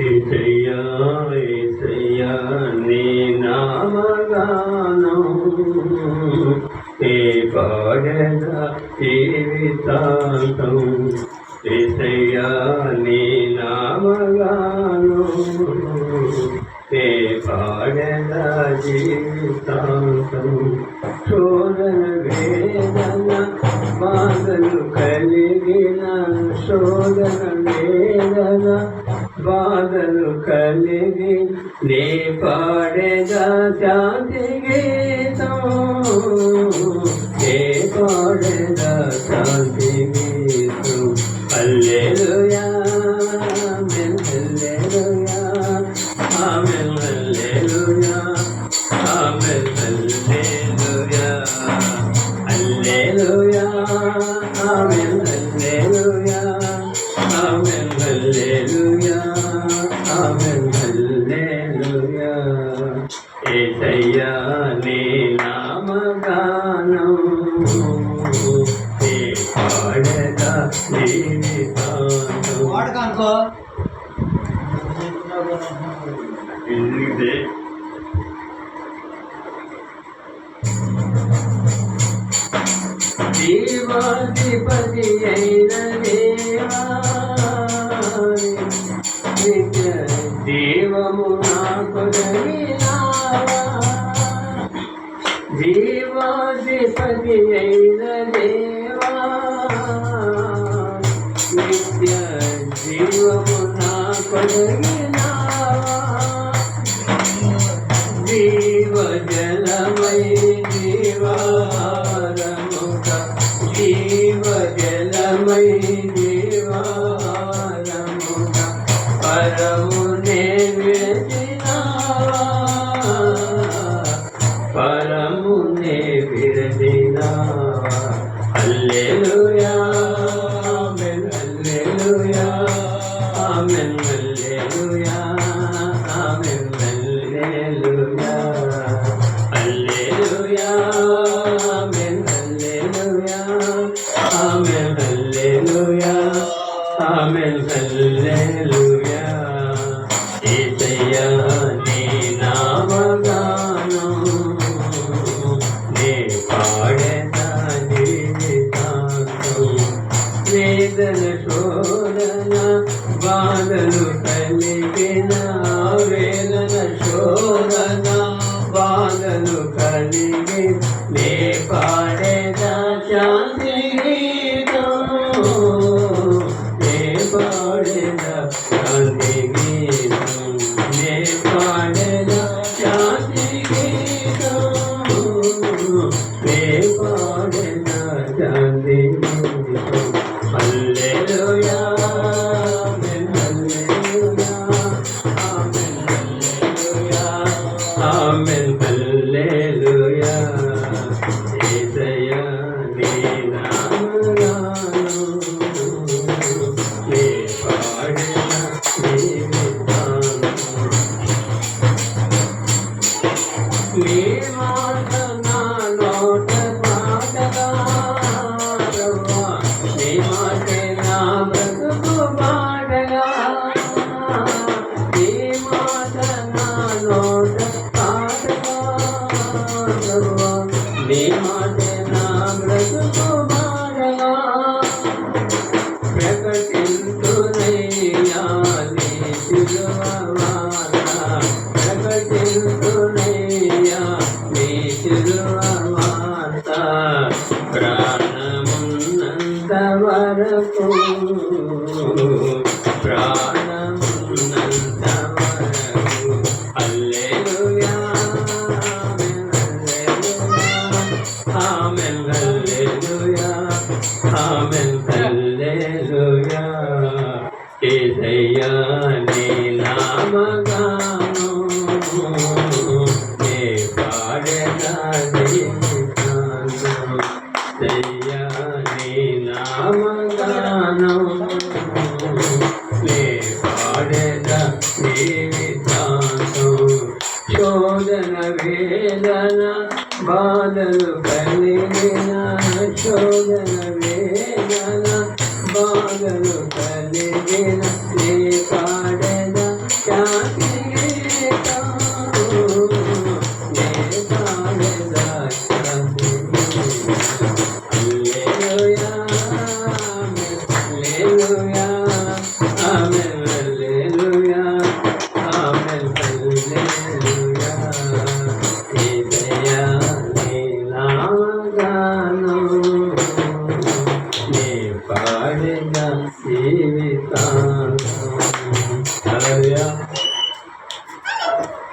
ఏసయ్యా ఏసయ్యా నీ నామగానం ఏ పాడెదా జీవితాంతం ఏసయ్యా నీ నామగానం ఏ పాడెదా జీవితాంతం శోధన వేదన బాధలు కలిగిన శోధన వేదన బాధలు కలిగి నే పాడేదా శాంతి గీతం నే పాడేదా శాంతి గీతం హల్లెలూయా ఆమేన్ హల్లెలూయా ఆమేన్ హల్లెలూయా ఆమేన్ హల్లెలూయా హల్లెలూయా ఆమేన్ హల్లెలూయా ఆమేన్ హల్లెలూయా ఆమేన్ హల్లెలూయా యేసయ్యా నీ నామగానం నీ పాడెదా జీవితాంతం వాడకానుకో జీవాధిపతి అయిన దేవా నిత్య జీవము నాకు కలిగినావా జీవాధిపతి అయిన దేవా నిత్య జీవము నాకు కలిగినావా జీవ జలమై జీవారముగా జీవ జలమై జీవారముగా పరమునే విరచినావా పరమునే విరచినావా హల్లెలూయా ఆమేన్ హల్లెలూయా ఆమేన్ హల్లెలూయా ఆమేన్ హల్లెలూయా హల్లెలూయా ఆమేన్ హల్లెలూయా ఆమేన్ హల్లెలూయా ఆమేన్ హల్లెలూయా యేసయ్యా నీ నామగానం నే పాడెదా జీవితాంతం వేదన శోధన బాధలు కలిగిన వేదన శోధన బాధలు కలిగి నే పాడెదా శాంతి గీతం నే పాడెదా శాంతి గీతం నే పాడెదా శాంతి గీతం నే పాడెదా శాంతి గీతం హల్లెలూయా ఆమేన్ హల్లెలూయా ఆమేన్ హల్లెలూయా ఆమేన్ హల్లెలూయా యేసయ్యా నీ నామగానం నే పాడెదా జీవితాంతం నీ మాట నా నోట పాటగా ప్రభువా నీ మాటే నా బ్రతుకు పాటగా నీ మాట నా నోట పాటగా ప్రభువా నీ మాటే నా బ్రతుకు పాటగా ప్రకటింతునయ్యా నీ శిలువ మాట ప్రకటింతునయ్యా నీ శిలువ మాట ప్రాణమున్నంత వరకు ప్రాణమున్నంత వరకు హల్లెలూయా ఆమేన్ హల్లెలూయా ఆమేన్ హల్లెలూయా యేసయ్యా నీ నామగానం నే పాడెదా జీవితాంతం యేసయ్యా నీ నామగానం నే బాధలు కలిగిన శోధన వేదన బాధలు కలిగిన నీ